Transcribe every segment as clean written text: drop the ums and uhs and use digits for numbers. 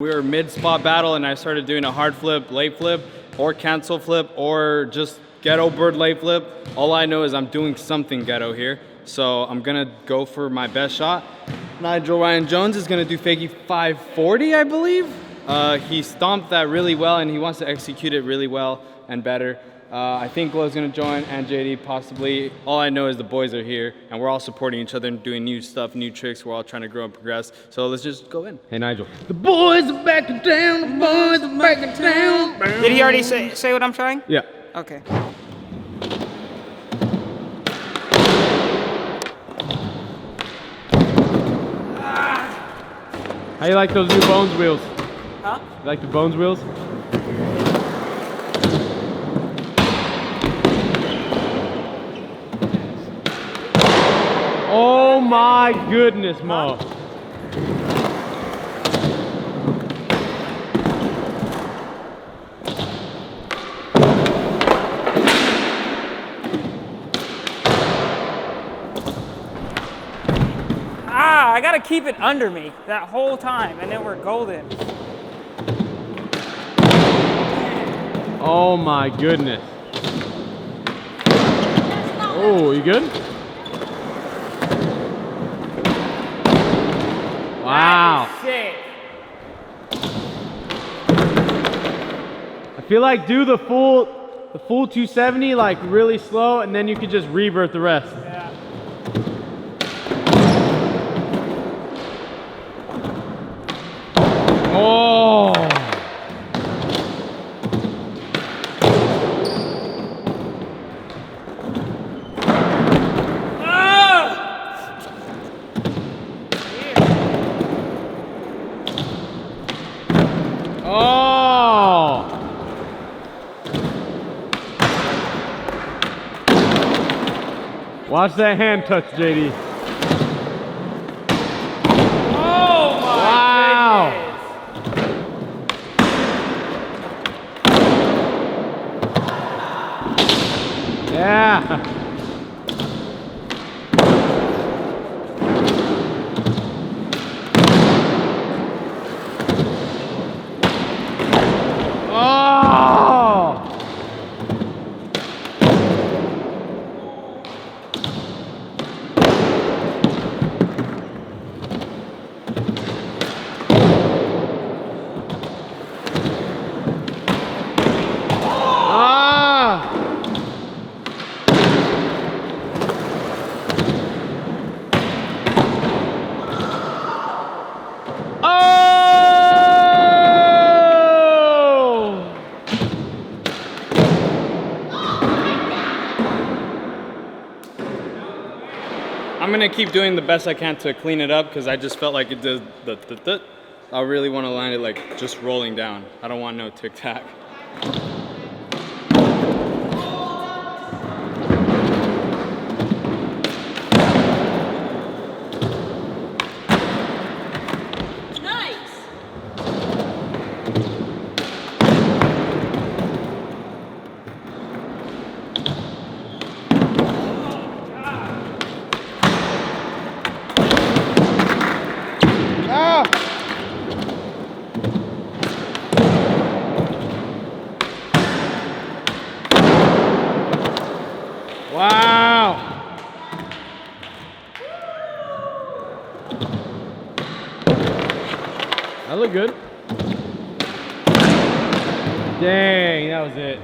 We were mid-spot battle and I started doing a hard flip, late flip, or cancel flip, or just ghetto bird late flip. All I know is I'm doing something ghetto here. So I'm gonna go for my best shot. Nigel Ryan Jones is gonna do fakie 540, I believe. He stomped that really well and he wants to execute it really well and better. I think Glow's gonna join and JD possibly. All I know is the boys are here and we're all supporting each other and doing new stuff, new tricks. We're all trying to grow and progress. So let's just go in. Hey Nigel. The boys are back in town, the boys are back in town. Did he already say what I'm trying? Yeah. Okay. How you like those new Bones wheels? Huh? You like the Bones wheels? Oh my goodness, Mo. I gotta keep it under me that whole time, and then we're golden. Oh my goodness. Oh, you good? Wow. Sick. I feel like do the full 270 like really slow, and then you could just revert the rest. Yeah. Oh. Oh. Watch that hand touch, JD. Oh my Wow. goodness. Yeah. Oh. Ah. Oh! I'm gonna keep doing the best I can to clean it up because I just felt like it did the. I really want to land it like just rolling down. I don't want no tic-tac. Wow. That looked good. Dang, that was it.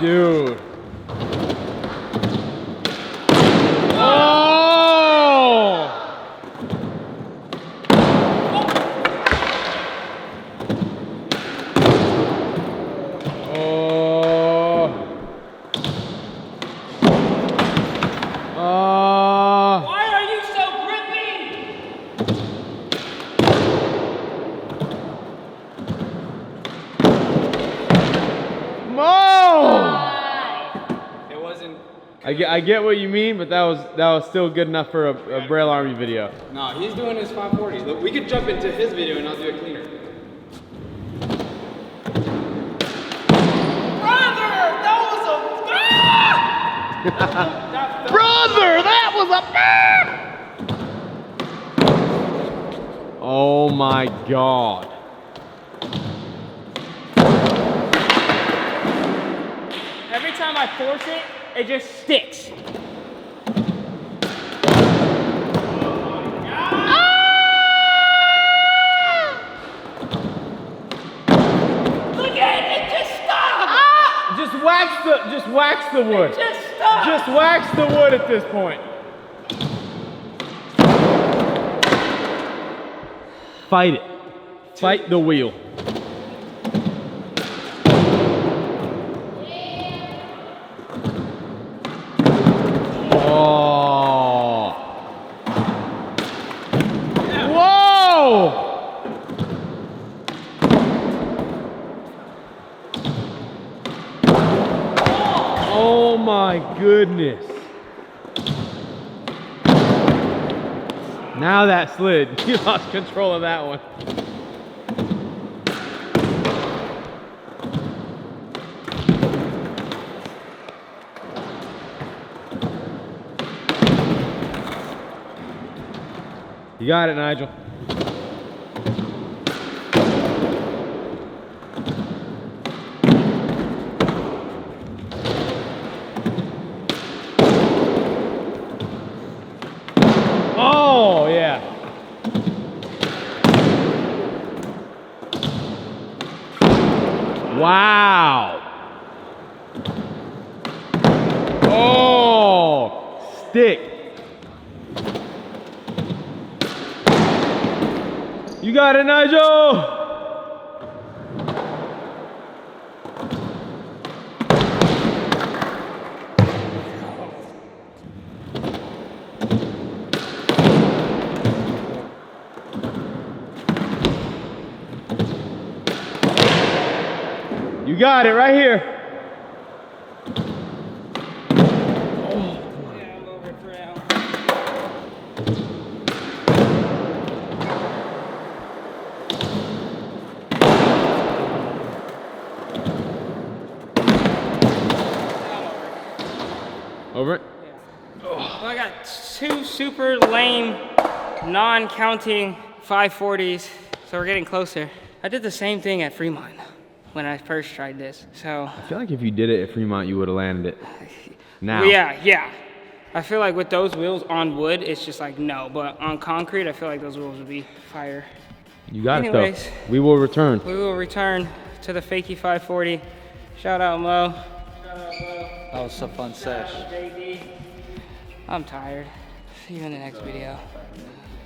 dude. Oh! Why are you so grippy? It wasn't. I get what you mean, but that was still good enough for a Braille Army video. No, he's doing his 540s. Look, we could jump into his video and I'll do it cleaner. Brother, that was a Oh my God. Every time I force it, it just sticks. Look at it, it just stopped. Just wax the wood. Just stop. Just wax the wood at this point. Fight it. Fight the wheel. Oh. Whoa! Oh my goodness. Now that slid. You lost control of that one. You got it, Nigel. Oh, yeah. Wow. Oh, stick. You got it, Nigel. You got it right here. Yeah, I'm over it for now. Over it. Well, I got two super lame, non-counting 540s, so we're getting closer. I did the same thing at Fremont when I first tried this, so. I feel like if you did it at Fremont, you would have landed it. Now. Yeah. I feel like with those wheels on wood, it's just like no, but on concrete, I feel like those wheels would be fire. You got Anyways. it though. We will return. We will return to the Fakey 540. Shout out Mo. That was a fun sesh. JD. I'm tired. See you in the next video.